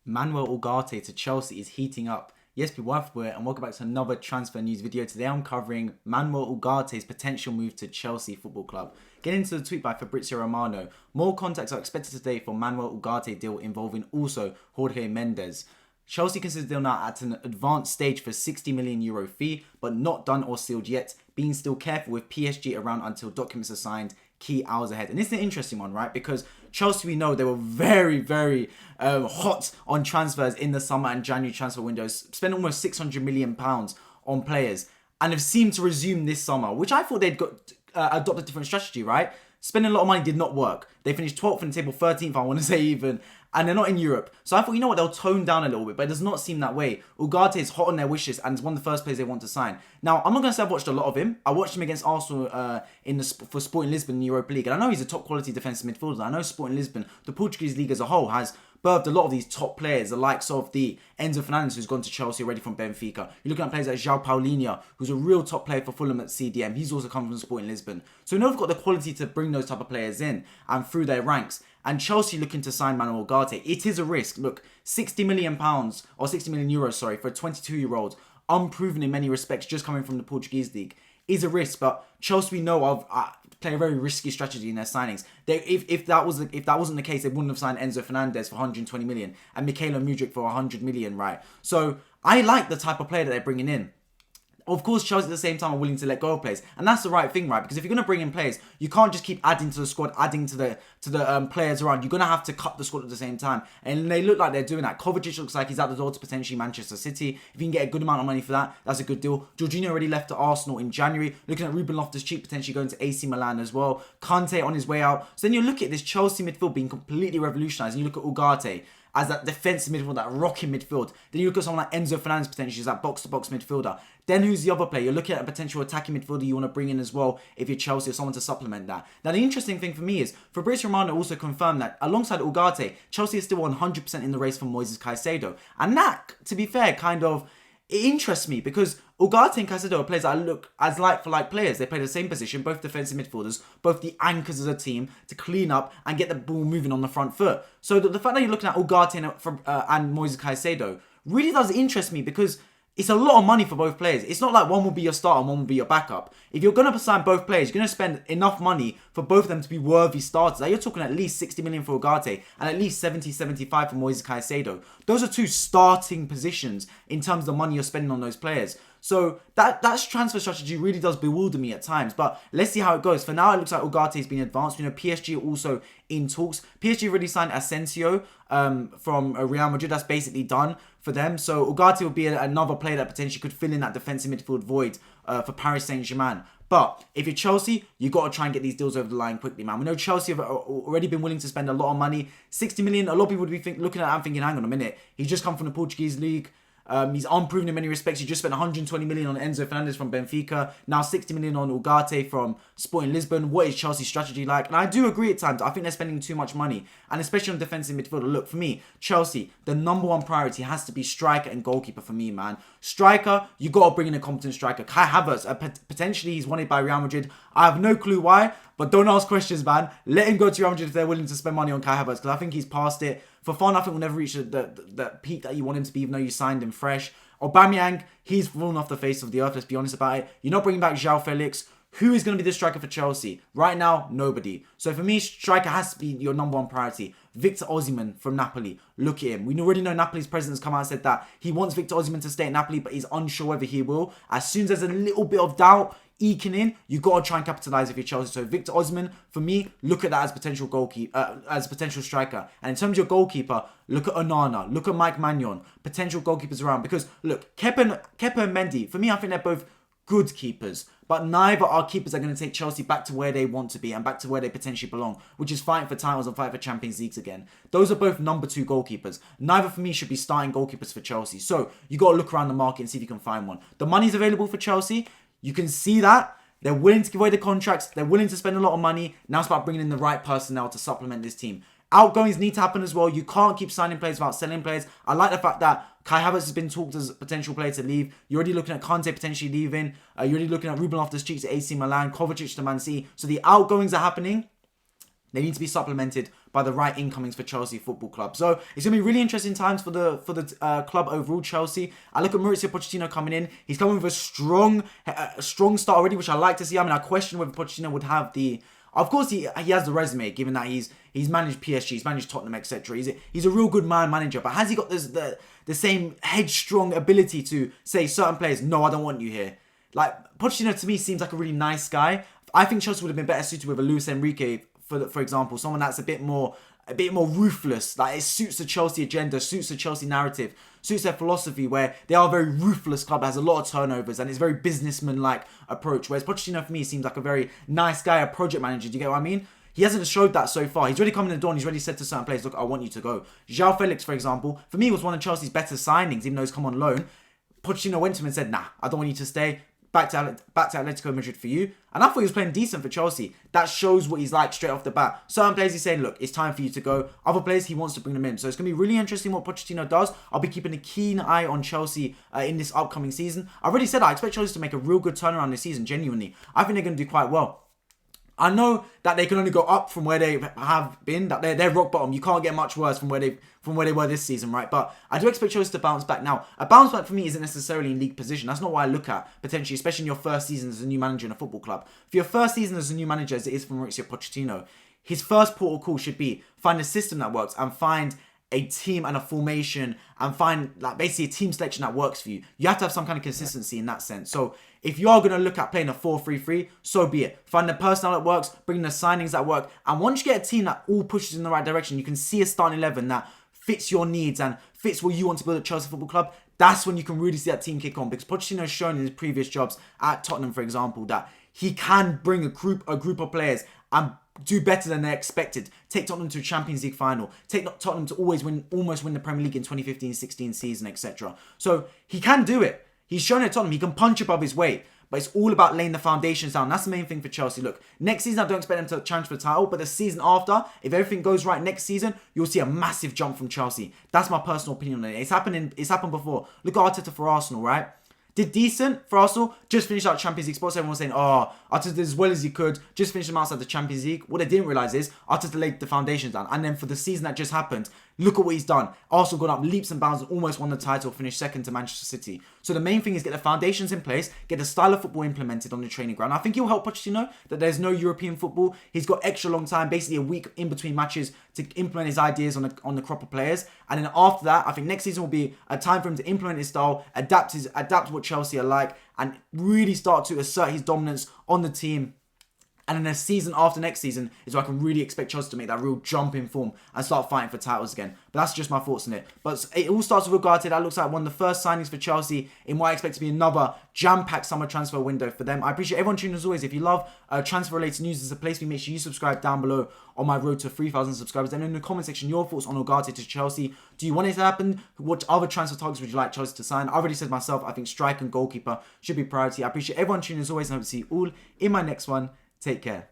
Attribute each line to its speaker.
Speaker 1: Manuel Ugarte to Chelsea is heating up. Yes, people, and welcome back to another transfer news video. Today I'm covering Manuel Ugarte's potential move to Chelsea Football Club. Getting into the tweet by Fabrizio Romano. More contacts are expected today for Manuel Ugarte deal involving also Jorge Mendes. Chelsea considers the deal now at an advanced stage for €60 million fee, but not done or sealed yet, being still careful with PSG around until documents are signed, key hours ahead. And it's an interesting one, right? Because Chelsea, we know they were very hot on transfers in the summer and January transfer windows, spent almost £600 million on players, and have seemed to resume this summer, which I thought they'd adopt a different strategy, right? Spending a lot of money did not work. They finished 12th in the table, 13th, I want to say even, and they're not in Europe. So I thought, you know what, they'll tone down a little bit, but it does not seem that way. Ugarte is hot on their wishes and is one of the first players they want to sign. Now, I'm not going to say I've watched a lot of him. I watched him against Arsenal for Sporting Lisbon in the Europa League, and I know he's a top quality defensive midfielder. I know Sporting Lisbon, the Portuguese league as a whole, has birthed a lot of these top players, the likes of the Enzo Fernandez, who's gone to Chelsea already from Benfica. You're looking at players like João Paulinho, who's a real top player for Fulham at CDM. He's also come from Sporting Lisbon. So we know they've got the quality to bring those type of players in and through their ranks. And Chelsea looking to sign Manuel Ugarte. It is a risk. Look, £60 million, or €60 million, for a 22-year-old, unproven in many respects, just coming from the Portuguese league, is a risk. But Chelsea, we know of, play a very risky strategy in their signings. If that wasn't the case, they wouldn't have signed Enzo Fernandez for 120 million and Mykhailo Mudryk for 100 million, right? So I like the type of player that they're bringing in. Of course, Chelsea at the same time are willing to let go of players, and that's the right thing, right? Because if you're going to bring in players, you can't just keep adding to the squad, adding to the players around. You're going to have to cut the squad at the same time, and they look like they're doing that. Kovacic looks like he's out the door to potentially Manchester City. If you can get a good amount of money for that, that's a good deal. Jorginho already left to Arsenal in January. Looking at Ruben Loftus-Cheek potentially going to AC Milan as well. Kante on his way out. So then you look at this Chelsea midfield being completely revolutionised, and you look at Ugarte as that defensive midfield, that rocking midfield. Then you look at someone like Enzo Fernandez potentially as that box-to-box midfielder. Then who's the other player? You're looking at a potential attacking midfielder you want to bring in as well if you're Chelsea or someone to supplement that. Now, the interesting thing for me is Fabrizio Romano also confirmed that alongside Ugarte, Chelsea is still 100% in the race for Moises Caicedo. And that, to be fair, it interests me because Ugarte and Caicedo are players that look as like-for-like players. They play the same position, both defensive midfielders, both the anchors as a team to clean up and get the ball moving on the front foot. So the fact that you're looking at Ugarte and Moises Caicedo really does interest me because it's a lot of money for both players. It's not like one will be your starter and one will be your backup. If you're going to sign both players, you're going to spend enough money for both of them to be worthy starters. Like you're talking at least 60 million for Ugarte and at least 75 for Moises Caicedo. Those are two starting positions in terms of the money you're spending on those players. So that transfer strategy really does bewilder me at times. But let's see how it goes. For now, it looks like Ugarte has been advanced. You know, PSG are also in talks. PSG already signed Asensio from Real Madrid. That's basically done for them. So Ugarte will be another player that potentially could fill in that defensive midfield void for Paris Saint-Germain. But if you're Chelsea, you've got to try and get these deals over the line quickly, man. We know Chelsea have already been willing to spend a lot of money. 60 million, a lot of people would be looking at that and thinking, hang on a minute. He's just come from the Portuguese league. He's unproven in many respects. He just spent 120 million on Enzo Fernandez from Benfica. Now 60 million on Ugarte from Sporting Lisbon. What is Chelsea's strategy like? And I do agree at times. I think they're spending too much money. And especially on defensive midfielder. Look, for me, Chelsea, the number one priority has to be striker and goalkeeper for me, man. Striker, you got to bring in a competent striker. Kai Havertz, potentially he's wanted by Real Madrid. I have no clue why. But don't ask questions, man. Let him go to Real Madrid if they're willing to spend money on Kai Havertz. Because I think he's past it. For fun, I think we'll never reach the peak that you want him to be, even though you signed him fresh. Aubameyang, he's fallen off the face of the earth, let's be honest about it. You're not bringing back João Felix. Who is going to be the striker for Chelsea? Right now, nobody. So for me, striker has to be your number one priority. Victor Osimhen from Napoli. Look at him. We already know Napoli's president has come out and said that he wants Victor Osimhen to stay at Napoli, but he's unsure whether he will. As soon as there's a little bit of doubt eking in, you got to try and capitalise if you're Chelsea. So Victor Osimhen, for me, look at that as potential goalkeeper, as potential striker. And in terms of your goalkeeper, look at Onana, look at Mike Maignan, potential goalkeepers around. Because look, Kepa and Mendy, for me, I think they're both good keepers, but neither are keepers that are going to take Chelsea back to where they want to be and back to where they potentially belong, which is fighting for titles and fighting for Champions Leagues again. Those are both number 2 goalkeepers. Neither for me should be starting goalkeepers for Chelsea. So you got to look around the market and see if you can find one. The money's available for Chelsea. You can see that. They're willing to give away the contracts. They're willing to spend a lot of money. Now it's about bringing in the right personnel to supplement this team. Outgoings need to happen as well. You can't keep signing players without selling players. I like the fact that Kai Havertz has been talked as a potential player to leave. You're already looking at Kante potentially leaving. You're already looking at Ruben Loftus-Cheek to AC Milan, Kovacic to Man City. So the outgoings are happening. They need to be supplemented by the right incomings for Chelsea Football Club. So it's going to be really interesting times for the club overall, Chelsea. I look at Mauricio Pochettino coming in. He's coming with a strong start already, which I like to see. I mean, I question whether Pochettino would have the... Of course, he has the resume, given that he's managed PSG, he's managed Tottenham, etc. He's a real good manager, but has he got the same headstrong ability to say certain players, no, I don't want you here? Like, Pochettino to me seems like a really nice guy. I think Chelsea would have been better suited with a Luis Enrique, for example, someone that's a bit more ruthless. Like, it suits the Chelsea agenda, suits the Chelsea narrative, suits their philosophy, where they are a very ruthless club that has a lot of turnovers and it's a very businessman-like approach. Whereas Pochettino, for me, seems like a very nice guy, a project manager. Do you get what I mean? He hasn't showed that so far. He's already come in the door and he's already said to certain players, look, I want you to go. João Felix, for example, for me was one of Chelsea's better signings, even though he's come on loan. Pochettino went to him and said, nah, I don't want you to stay. Back to Atletico Madrid for you. And I thought he was playing decent for Chelsea. That shows what he's like straight off the bat. Certain players he's saying, look, it's time for you to go. Other players he wants to bring them in. So it's going to be really interesting what Pochettino does. I'll be keeping a keen eye on Chelsea in this upcoming season. I already said I expect Chelsea to make a real good turnaround this season, genuinely. I think they're going to do quite well. I know that they can only go up from where they have been, that they're rock bottom. You can't get much worse from where they were this season, right? But I do expect Chelsea to bounce back. Now, a bounce back for me isn't necessarily in league position. That's not what I look at, potentially, especially in your first season as a new manager in a football club. For your first season as a new manager, as it is for Mauricio Pochettino, his first port of call should be find a system that works and find a team and a formation and find like basically a team selection that works for you. You have to have some kind of consistency in that sense. So if you are going to look at playing a 4-3-3, so be it. Find the personnel that works, bring the signings that work. And once you get a team that all pushes in the right direction, you can see a starting 11 that fits your needs and fits what you want to build at Chelsea Football Club. That's when you can really see that team kick on. Because Pochettino has shown in his previous jobs at Tottenham, for example, that he can bring a group of players and do better than they expected. Take Tottenham to a Champions League final. Take Tottenham to almost win the Premier League in 2015-16 season, etc. So he can do it. He's shown at Tottenham he can punch above his weight. But it's all about laying the foundations down. That's the main thing for Chelsea. Look, next season I don't expect them to challenge for the title, but the season after, if everything goes right next season, you'll see a massive jump from Chelsea. That's my personal opinion on it. It's happened before. Look at Arteta for Arsenal, right? Did decent for Arsenal, just finished out Champions League spots. Everyone was saying, oh, Arteta did as well as he could, just finished them outside the Champions League. What they didn't realise is Arteta laid the foundations down. And then for the season that just happened, look at what he's done. Arsenal got up leaps and bounds and almost won the title, finished second to Manchester City. So the main thing is get the foundations in place, get the style of football implemented on the training ground. I think he'll help Pochettino that there's no European football. He's got extra long time, basically a week in between matches to implement his ideas on the crop of players. And then after that, I think next season will be a time for him to implement his style, adapt what Chelsea are like, and really start to assert his dominance on the team. And then the season after next season is where I can really expect Chelsea to make that real jump in form and start fighting for titles again. But that's just my thoughts on it. But it all starts with Ugarte. That looks like one of the first signings for Chelsea in what I expect to be another jam-packed summer transfer window for them. I appreciate everyone tuning as always. If you love transfer-related news, there's a place for you. Make sure you subscribe down below on my road to 3,000 subscribers. And in the comment section, your thoughts on Ugarte to Chelsea. Do you want it to happen? What other transfer targets would you like Chelsea to sign? I already said myself, I think strike and goalkeeper should be priority. I appreciate everyone tuning as always, and I hope to see you all in my next one. Take care.